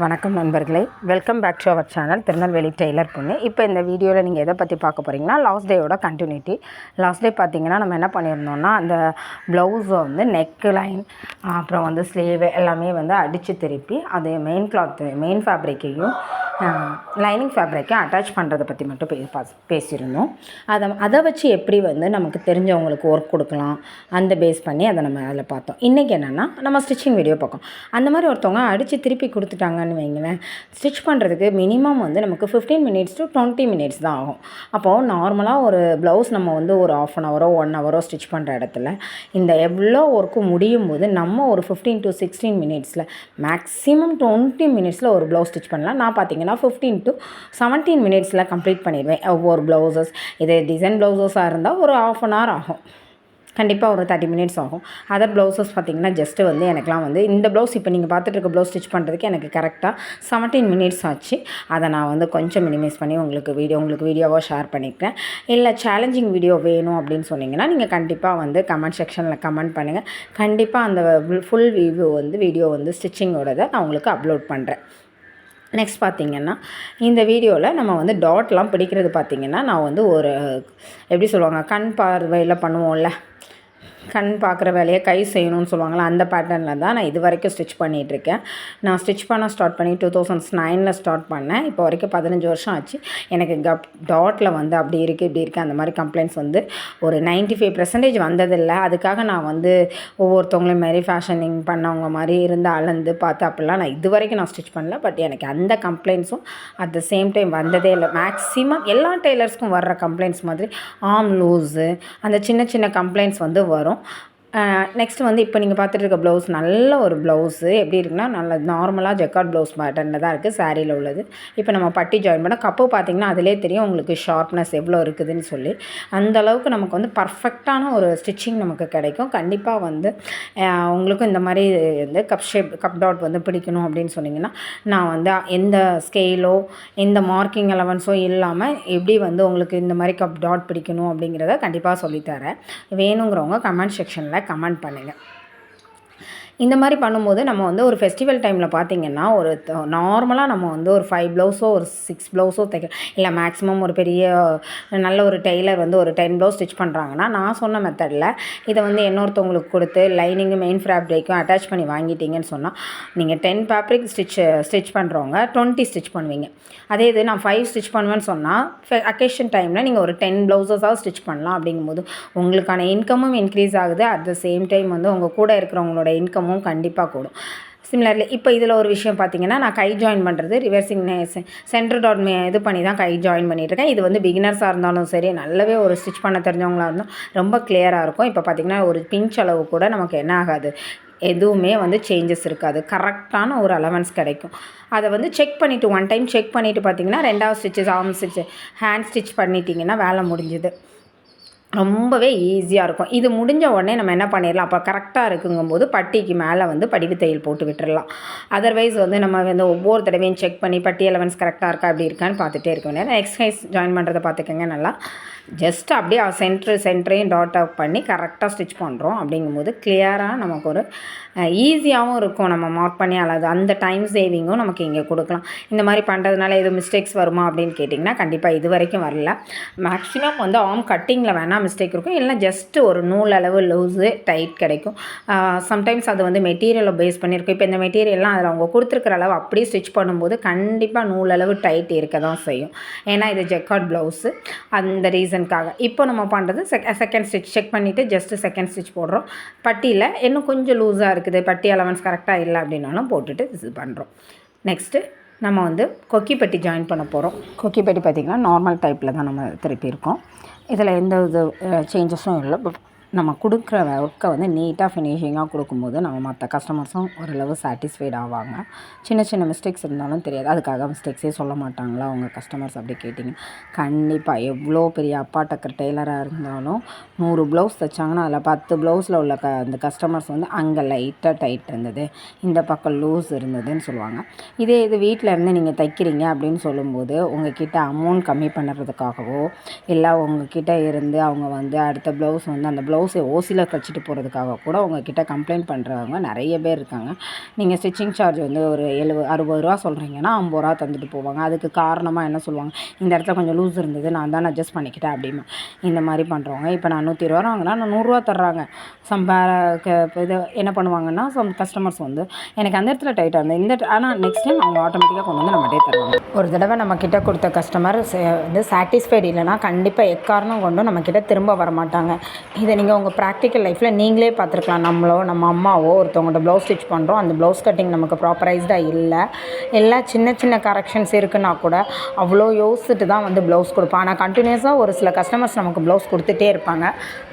வணக்கம் நண்பர்களே, welcome back to our channel Tirunelveli tailor பொண்ணு. இப்போ இந்த வீடியோவில் நீங்கள் எதை பற்றி பார்க்க போகிறீங்கன்னா, லாஸ்ட் டேயோட கண்டினியூட்டி. லாஸ்ட் டே பார்த்திங்கன்னா நம்ம என்ன பண்ணியிருந்தோம்னா, அந்த ப்ளவுஸை வந்து நெக் லைன் அப்புறம் வந்து ஸ்லீவ் எல்லாமே வந்து அடித்து திருப்பி அது மெயின் ஃபேப்ரிக்கையும் லைனிங் ஃபேப்ரிக்கையும் அட்டாச் பண்ணுறதை பற்றி மட்டும் பேசியிருந்தோம். அதை வச்சு எப்படி வந்து நமக்கு தெரிஞ்சவங்களுக்கு ஒர்க் கொடுக்கலாம், அந்த பேஸ் பண்ணி அதை நம்ம அதில் பார்த்தோம். இன்றைக்கி என்னென்னா நம்ம ஸ்டிச்சிங் வீடியோ பார்க்கோம். அந்த மாதிரி ஒருத்தவங்க அடித்து திருப்பி கொடுத்துட்டாங்கன்னு வைங்களேன், ஸ்டிச் பண்ணுறதுக்கு மினிமம் வந்து நமக்கு 15 மினிட்ஸ் to 20 மினிட்ஸ் தான் ஆகும். அப்போது நார்மலாக ஒரு ப்ளவுஸ் நம்ம வந்து ஒரு 1/2 hour 1 hour ஸ்டிச் பண்ணுற இடத்துல இந்த எவ்வளோ ஒர்க்கு முடியும் போது நம்ம ஒரு 15 to 16 மினிட்ஸில் மேக்ஸிமம் 20 மினிட்ஸில் ஒரு ப்ளவுஸ் ஸ்டிச் பண்ணலாம். நான் பார்த்திங்கன்னா 15 to 17 மினிட்ஸில் கம்ப்ளீட் பண்ணிடுவேன். ஒவ்வொரு ப்ளவுசஸ் இது டிசைன் ப்ளவுசஸாக இருந்தால் ஒரு 1/2 hour ஆகும், கண்டிப்பாக ஒரு 30 மினிட்ஸ் ஆகும். அதர் ப்ளவுசஸ் பார்த்திங்கன்னா ஜஸ்ட்டு வந்து எனக்குலாம் வந்து இந்த ப்ளவுஸ் இப்போ நீங்கள் பார்த்துட்டு இருக்க ப்ளவுஸ் ஸ்டிச் பண்ணுறதுக்கு எனக்கு கரெக்டாக 17 மினிட்ஸ் ஆச்சு. அதை நான் வந்து கொஞ்சம் மினிமைஸ் பண்ணி உங்களுக்கு வீடியோவாக ஷேர் பண்ணிக்கிறேன். இல்லை சேலஞ்சிங் வீடியோ வேணும் அப்படின்னு சொன்னிங்கன்னா நீங்கள் கண்டிப்பாக வந்து கமெண்ட் செக்ஷனில் கமெண்ட் பண்ணுங்கள். கண்டிப்பாக அந்த ஃபுல் வீடியோ வந்து ஸ்டிச்சிங்கோடதை நான் உங்களுக்கு அப்லோட் பண்ணுறேன். நெக்ஸ்ட் பார்த்திங்கன்னா இந்த வீடியோவில் நம்ம வந்து டாட்லாம் பிடிக்கிறது பார்த்திங்கன்னா நான் வந்து ஒரு எப்படி சொல்லுவாங்க, கண் பார்வையில் பண்ணுவோம்ல, கண் பார்க்குற வேலையை கை செய்யணும்னு சொல்லுவாங்களா, அந்த பேட்டர்னில் தான் நான் இது வரைக்கும் ஸ்டிச் பண்ணிகிட்ருக்கேன். நான் ஸ்டிச் பண்ண ஸ்டார்ட் பண்ணி 2009 ஸ்டார்ட் பண்ணேன். இப்போ வரைக்கும் 15 வருஷம் ஆச்சு. எனக்கு டாட்டில் வந்து அப்படி இருக்குது இப்படி இருக்குது அந்த மாதிரி கம்ப்ளைண்ட்ஸ் வந்து ஒரு 95% வந்ததில்லை. அதுக்காக நான் வந்து ஒவ்வொருத்தவங்களையும் மாரி ஃபேஷனிங் பண்ணவங்க மாதிரி இருந்து அளந்து பார்த்து அப்படிலாம் நான் இது வரைக்கும் நான் ஸ்டிச் பண்ணல. பட் எனக்கு அந்த கம்ப்ளைண்ட்ஸும் அட் த சேம் டைம் வந்ததே இல்லை. மேக்ஸிமம் எல்லா டெய்லர்ஸ்க்கும் வர்ற கம்ப்ளைண்ட்ஸ் மாதிரி ஆர்ம் லூஸு அந்த சின்ன சின்ன கம்ப்ளைண்ட்ஸ் வந்து வரும். நெக்ஸ்ட் வந்து இப்போ நீங்கள் பார்த்துட்டு இருக்க ப்ளவுஸ் நல்ல ஒரு ப்ளவுஸு எப்படி இருக்குன்னா நல்ல நார்மலாக ஜக்கார்ட் ப்ளவுஸ் பேட்டர்னில் தான் இருக்குது, சாரியில் உள்ளது. இப்போ நம்ம பட்டி ஜாயின் பண்ண கப்பு பார்த்திங்கன்னா அதிலே தெரியும் உங்களுக்கு ஷார்ப்னஸ் எவ்வளோ இருக்குதுன்னு சொல்லி. அந்தளவுக்கு நமக்கு வந்து பர்ஃபெக்டான ஒரு ஸ்டிச்சிங் நமக்கு கிடைக்கும். கண்டிப்பாக வந்து உங்களுக்கும் இந்த மாதிரி வந்து கப் டாட் வந்து பிடிக்கணும் அப்படின்னு சொன்னிங்கன்னா நான் வந்து எந்த ஸ்கேலோ எந்த மார்க்கிங் அலவன்ஸோ இல்லாமல் எப்படி வந்து உங்களுக்கு இந்த மாதிரி கப் டாட் பிடிக்கணும் அப்படிங்கிறத கண்டிப்பாக சொல்லித்தரேன். வேணுங்கிறவங்க கமெண்ட் செக்ஷனில் கமெண்ட் பண்ணுங்கள். இந்த மாதிரி பண்ணும்போது நம்ம வந்து ஒரு ஃபெஸ்டிவல் டைமில் பார்த்திங்கன்னா ஒரு நார்மலாக நம்ம வந்து ஒரு 5 ப்ளவுஸோ ஒரு 6 ப்ளவுஸோ தைக்கலாம். இல்லை மேக்ஸிமம் ஒரு பெரிய நல்ல ஒரு டெய்லர் வந்து ஒரு 10 ப்ளவுஸ் ஸ்டிச் பண்ணுறாங்கன்னா நான் சொன்ன மெத்தடில் இதை வந்து இன்னொருத்தவங்களுக்கு கொடுத்து லைனிங்கு மெயின் ஃபேப்ரிக்கும் அட்டாச் பண்ணி வாங்கிட்டீங்கன்னு சொன்னால் நீங்கள் 10 ஃபேப்ரிக் ஸ்டிச் பண்ணுறவங்க 20 ஸ்டிச் பண்ணுவீங்க. அதே இது நான் 5 ஸ்டிச் பண்ணுவேன்னு சொன்னால் அக்கேஷன் டைமில் நீங்கள் ஒரு 10 ப்ளவுஸஸாக ஸ்டிச் பண்ணலாம். அப்படிங்கும்போது உங்களுக்கான இன்கமும் இன்க்ரீஸ் ஆகுது. அட் த சேம் டைம் வந்து உங்கள் கூட இருக்கிறவங்களோட இன்கம் கண்டிப்பாக கூடும். சிமிலர்லி இப்போ இதில் ஒரு விஷயம் பார்த்திங்கன்னா நான் கை ஜாயின் பண்ணுறது ரிவர்சிங் சென்டர் டாட் இது பண்ணி தான் கை ஜாயின் பண்ணிகிட்ருக்கேன். இது வந்து பிகினர்ஸாக இருந்தாலும் சரி, நல்லாவே ஒரு ஸ்டிச் பண்ண தெரிஞ்சவங்களாக இருந்தாலும் ரொம்ப கிளியராக இருக்கும். இப்போ பார்த்திங்கன்னா ஒரு பிஞ்ச் அளவு கூட நமக்கு என்ன ஆகாது, எதுவுமே வந்து சேஞ்சஸ் இருக்காது. கரெக்டான ஒரு அலவன்ஸ் கிடைக்கும். அதை வந்து செக் பண்ணிவிட்டு ஒன் டைம் செக் பண்ணிவிட்டு பார்த்திங்கன்னா 2வது stitches arm stitch hand stitch பண்ணிட்டீங்கன்னா வேலை முடிஞ்சுது. ரொம்பவே ஈஸியாக இருக்கும். இது முடிஞ்ச உடனே நம்ம என்ன பண்ணிடலாம், அப்போ கரெக்டாக இருக்குங்கும்போது பட்டிக்கு மேலே வந்து படிவு தையல் போட்டு விட்டுடலாம். அதர்வைஸ் வந்து நம்ம வந்து ஒவ்வொரு தடவையும் செக் பண்ணி பட்டி அலவன்ஸ் கரெக்டாக இருக்கா அப்படி இருக்கான்னு பார்த்துட்டே இருக்க வேண்டியது. எக்ஸசைஸ் ஜாயின் பண்ணுறதை பார்த்துக்கோங்க. நல்லா ஜஸ்ட் அப்படியே சென்டரையும் டாட் அப் பண்ணி கரெக்டாக ஸ்டிச் பண்ணுறோம். அப்படிங்கும்போது கிளியராக நமக்கு ஒரு ஈஸியாகவும் இருக்கும். நம்ம மார்க் பண்ணி அல்லது அந்த டைம் சேவிங்கும் நமக்கு இங்கே கொடுக்கலாம். இந்த மாதிரி பண்ணுறதுனால எதுவும் மிஸ்டேக்ஸ் வருமா அப்படின்னு கேட்டிங்கன்னா கண்டிப்பாக இது வரைக்கும் வரல. மேக்ஸிமம் வந்து ஆர்ம் கட்டிங்கில் வேணால் மிஸ்டேக் இருக்கும், இல்லை ஜஸ்ட்டு ஒரு நூல் அளவு லூஸு டைட் கிடைக்கும். சம்டைம்ஸ் அது வந்து மெட்டீரியலை பேஸ் பண்ணியிருக்கும். இப்போ இந்த மெட்டீரியல்லாம் அதில் அவங்க கொடுத்துருக்குற அளவு அப்படியே ஸ்டிச் பண்ணும்போது கண்டிப்பாக நூல் அளவு டைட் இருக்க தான் செய்யும். ஏன்னா இது ஜக்கார்ட் ப்ளவுஸு, அந்த ரீசனுக்காக. இப்போ நம்ம பண்ணுறது செகண்ட் ஸ்டிச் செக் பண்ணிவிட்டு ஜஸ்ட்டு செகண்ட் ஸ்டிச் போடுறோம். பட்டியில் இன்னும் கொஞ்சம் லூஸாக இருக்குது, பட்டி அலவன்ஸ் கரெக்டாக இல்லை அப்படின்னாலும் போட்டுட்டு இது பண்ணுறோம். நெக்ஸ்ட்டு நம்ம வந்து கொக்கி பட்டி ஜாயின் பண்ண போகிறோம். கொக்கி பட்டி பார்த்திங்கன்னா நார்மல் டைப்பில் தான் நம்ம திருப்பியிருக்கோம். இதில் எந்த இது சேஞ்சஸும் இல்லை. பட் நம்ம கொடுக்குற ஒர்க்கை வந்து நீட்டாக ஃபினிஷிங்காக கொடுக்கும்போது நம்ம மற்ற கஸ்டமர்ஸும் ஓரளவு சாட்டிஸ்ஃபைட் ஆவாங்க. சின்ன சின்ன மிஸ்டேக்ஸ் இருந்தாலும் தெரியாது, அதுக்காக மிஸ்டேக்ஸே சொல்ல மாட்டாங்களா அவங்க கஸ்டமர்ஸ் அப்படி கேட்டிங்க. கண்டிப்பாக எவ்வளோ பெரிய அப்பா டக்கர் டெய்லராக இருந்தாலும் 100 ப்ளவுஸ் தைச்சாங்கன்னா அதில் 10 ப்ளவுஸில் உள்ள அந்த கஸ்டமர்ஸ் வந்து அங்கே லைட்டாக டைட் இருந்தது, இந்த பக்கம் லூஸ் இருந்ததுன்னு சொல்லுவாங்க. இதே இது வீட்டில் இருந்து நீங்கள் தைக்கிறீங்க அப்படின்னு சொல்லும்போது உங்ககிட்ட அமௌண்ட் கம்மி பண்ணுறதுக்காகவோ இல்லை உங்ககிட்ட இருந்து அவங்க வந்து அடுத்த ப்ளவுஸ் வந்து அந்த ப்ளவுஸ் ப்ளவுஸை ஓசியில் தைச்சிட்டு போகிறதுக்காக கூட உங்ககிட்ட கம்ப்ளைண்ட் பண்ணுறவங்க நிறைய பேர் இருக்காங்க. நீங்கள் ஸ்டிச்சிங் சார்ஜ் வந்து ஒரு 60 ரூபா சொல்கிறீங்கன்னா 50 ரூபா தந்துட்டு போவாங்க. அதுக்கு காரணமாக என்ன சொல்லுவாங்க, இந்த இடத்துல கொஞ்சம் லூஸ் இருந்தது, நான் தான் அட்ஜஸ்ட் பண்ணிக்கிட்டேன் அப்படிமா. இந்த மாதிரி பண்ணுறவங்க இப்போ நான் 120 ரூபா வாங்கினா நான் 100 ரூபா தர்றாங்க. இது என்ன பண்ணுவாங்கன்னா கஸ்டமர்ஸ் வந்து எனக்கு அந்த இடத்துல டைட்டாக இருந்தது ஆனால் நெக்ஸ்ட் டைம் அவங்க ஆட்டோமேட்டிக்காக கொண்டு வந்து நம்மகிட்டே தருவாங்க. ஒரு தடவை நம்மக்கிட்ட கொடுத்த கஸ்டமர் வந்து சாட்டிஸ்ஃபைடு இல்லைனா கண்டிப்பாக எக்காரணம் கொண்டும் நம்மக்கிட்ட திரும்ப வரமாட்டாங்க. இதை நீங்கள் உங்கள் ப்ராக்டிக்கல் லைஃப்பில் நீங்களே பார்த்துருக்கலாம். நம்ம அம்மாவோ ஒருத்தவங்கள்ட்ட ப்ளவுஸ் ஸ்டிச் பண்ணுறோம், அந்த ப்ளவுஸ் கட்டிங் நமக்கு ப்ராப்பரைஸ்டாக இல்லை, எல்லாம் சின்ன சின்ன கரெக்ஷன்ஸ் இருக்குன்னா கூட அவ்வளோ யோசிச்சுட்டு தான் வந்து ப்ளவுஸ் கொடுப்போம். ஆனால் கண்டினியூஸாக ஒரு சில கஸ்டமர்ஸ் நமக்கு ப்ளவுஸ் கொடுத்துட்டே இருப்பாங்க.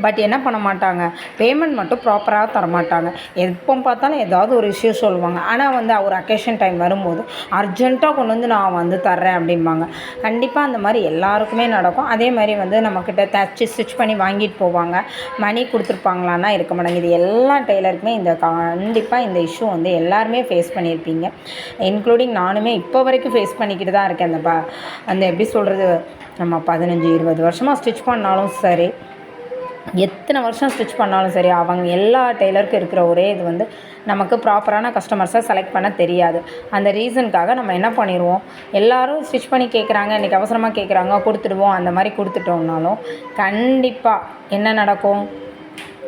பட் என்ன பண்ண மாட்டாங்க, பேமெண்ட் மட்டும் ப்ராப்பராக தரமாட்டாங்க. எப்போ பார்த்தாலும் ஏதாவது ஒரு இஷ்யூ சொல்லுவாங்க. ஆனால் வந்து ஒரு அக்கேஷன் டைம் வரும்போது அர்ஜென்ட்டாக கொண்டு வந்து நான் வந்து தர்றேன் அப்படிம்பாங்க. கண்டிப்பாக அந்த மாதிரி எல்லாருக்குமே நடக்கும். அதே மாதிரி வந்து நம்மக்கிட்ட தச்சு ஸ்டிச் பண்ணி வாங்கிட்டு போவாங்க, மணி கொடுத்துருப்பாங்களான்னா இருக்க மாட்டாங்க. இது எல்லா டெய்லருக்குமே கண்டிப்பாக இந்த இஷ்யூ வந்து எல்லாருமே ஃபேஸ் பண்ணியிருப்பீங்க, இன்க்ளூடிங் நானுமே இப்போ வரைக்கும் ஃபேஸ் பண்ணிக்கிட்டு தான் இருக்கேன். அந்த எப்படி சொல்கிறது, நம்ம 15-20 வருஷமாக ஸ்டிச் பண்ணாலும் சரி, எத்தனை வருஷம் ஸ்டிச் பண்ணாலும் சரி, அவங்க எல்லா டெய்லருக்கும் இருக்கிற ஒரே இது வந்து நமக்கு ப்ராப்பரான கஸ்டமர்ஸை செலக்ட் பண்ண தெரியாது. அந்த ரீசனுக்காக நம்ம என்ன பண்ணிடுவோம், எல்லோரும் ஸ்டிச் பண்ணி கேட்குறாங்க, இன்றைக்கி அவசரமாக கேட்குறாங்க, கொடுத்துடுவோம். அந்த மாதிரி கொடுத்துட்டோம்னாலும் கண்டிப்பாக என்ன நடக்கும்,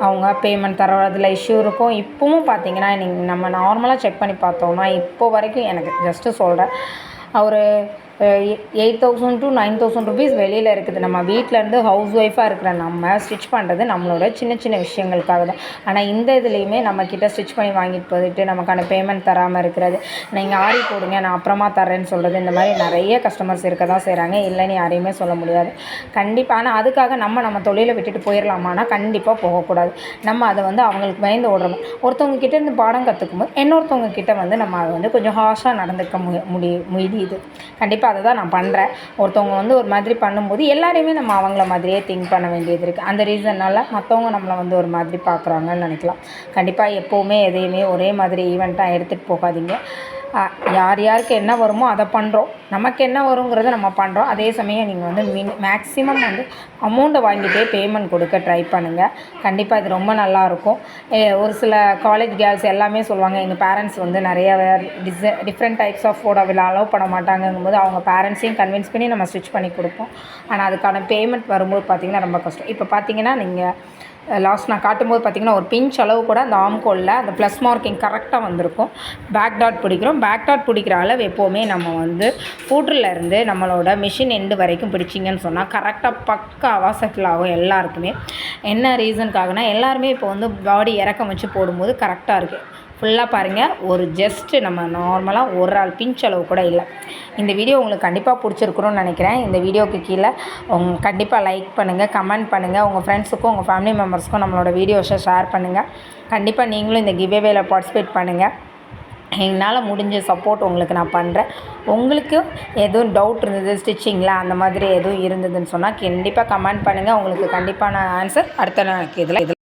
அவங்க பேமெண்ட் தரதில் இஷ்யூ இருக்கும். இப்போவும் பார்த்தீங்கன்னா நம்ம நார்மலாக செக் பண்ணி பார்த்தோம்னா இப்போ வரைக்கும் எனக்கு ஜஸ்ட்டு சொல்கிறேன், ஒரு 8,000 to 9,000 rupees வெளியில் இருக்குது. நம்ம வீட்டிலேருந்து ஹவுஸ் ஒய்ஃபாக இருக்கிற நம்ம ஸ்டிச் பண்ணுறது நம்மளோட சின்ன சின்ன விஷயங்களுக்காக தான். ஆனால் இந்த இதுலேயுமே நம்மக்கிட்ட ஸ்டிச் பண்ணி வாங்கிட்டு போயிட்டு நமக்கான பேமெண்ட் தராமல் இருக்கிறது, நீங்கள் ஆரி போடுங்க நான் அப்புறமா தரேன்னு சொல்கிறது, இந்த மாதிரி நிறைய கஸ்டமர்ஸ் இருக்க தான் செய்கிறாங்க. இல்லைன்னு யாரையுமே சொல்ல முடியாது கண்டிப்பாக. ஆனால் அதுக்காக நம்ம தொழிலை விட்டுட்டு போயிடலாமான்னா கண்டிப்பாக போகக்கூடாது. நம்ம அதை வந்து அவங்களுக்கு பயந்து ஓடுறோம். ஒருத்தவங்க கிட்டே இருந்து பாடம் கற்றுக்கும்போது இன்னொருத்தவங்க கிட்டே வந்து நம்ம அதை வந்து கொஞ்சம் ஹார்ஷாக நடந்துக்க முடியுது. கண்டிப்பாக அதை தான் நான் பண்ணுறேன். ஒருத்தவங்க வந்து ஒரு மாதிரி பண்ணும்போது எல்லாரையுமே நம்ம அவங்கள மாதிரியே திங்க் பண்ண வேண்டியது இருக்குது. அந்த ரீசன்னால் மற்றவங்க நம்மளை வந்து ஒரு மாதிரி பார்க்குறாங்கன்னு நினைக்கலாம். கண்டிப்பாக எப்போவுமே எதையுமே ஒரே மாதிரி ஈவெண்ட்டாக எடுத்துகிட்டு போகாதீங்க. யார் யாருக்கு என்ன வருமோ அதை பண்ணுறோம், நமக்கு என்ன வருங்கிறத நம்ம பண்ணுறோம். அதே சமயம் நீங்கள் வந்து மேக்ஸிமம் வந்து அமௌண்ட்டை வாங்கிட்டே பேமெண்ட் கொடுக்க ட்ரை பண்ணுங்கள். கண்டிப்பாக இது ரொம்ப நல்லாயிருக்கும். ஒரு சில காலேஜ் கேர்ள்ஸ் எல்லாமே சொல்லுவாங்க, எங்கள் பேரண்ட்ஸ் வந்து நிறைய டிஃப்ரெண்ட் டைப்ஸ் ஆஃப் ஃபோட்டோவில் அலோவ் பண்ண மாட்டாங்கும்போது அவங்க பேரண்ட்ஸையும் கன்வின்ஸ் பண்ணி நம்ம ஸ்டிச் பண்ணி கொடுப்போம். ஆனால் அதுக்கான பேமெண்ட் வரும்போது பார்த்திங்கன்னா ரொம்ப கஷ்டம். இப்போ பார்த்திங்கன்னா நீங்கள் லாஸ்ட் நான் காட்டும்போது பார்த்திங்கன்னா ஒரு பிஞ்ச் அளவு கூட அந்த ஆம்கோலில் அந்த ப்ளஸ் மார்க்கிங் கரெக்டாக வந்திருக்கும். பேக் டாட் பிடிக்கிறோம். பேக் டாட் பிடிக்கிற அளவு எப்போவுமே நம்ம வந்து ஃபூட்ரிலேருந்து நம்மளோட மிஷின் எண்டு வரைக்கும் பிடிச்சிங்கன்னு சொன்னால் கரெக்டாக பக்காவாக செட்டில் ஆகும் எல்லாருக்குமே. என்ன ரீசனுக்காகனா எல்லாருமே இப்போ வந்து பாடி இறக்கம் வச்சு போடும்போது கரெக்டாக இருக்குது. ஃபுல்லாக பாருங்கள், ஒரு ஜஸ்ட்டு நம்ம நார்மலாக ஒரு ஆள் பிஞ்ச் அளவு கூட இல்லை. இந்த வீடியோ உங்களுக்கு கண்டிப்பாக பிடிச்சிருக்குன்னு நினைக்கிறேன். இந்த வீடியோவுக்கு கீழே கண்டிப்பாக லைக் பண்ணுங்கள், கமெண்ட் பண்ணுங்கள், உங்கள் ஃப்ரெண்ட்ஸுக்கும் உங்கள் ஃபேமிலி மெம்பர்ஸுக்கும் நம்மளோட வீடியோஸை ஷேர் பண்ணுங்கள். கண்டிப்பாக நீங்களும் இந்த கிவ்அவேல பார்ட்டிசிபேட் பண்ணுங்கள். என்னால் முடிஞ்ச சப்போர்ட் உங்களுக்கு நான் பண்ணுறேன். உங்களுக்கு எதுவும் டவுட் இருந்தது ஸ்டிச்சிங்கில் அந்த மாதிரி எதுவும் இருந்ததுன்னு சொன்னால் கண்டிப்பாக கமெண்ட் பண்ணுங்கள். உங்களுக்கு கண்டிப்பான ஆன்சர் அடுத்த இதில்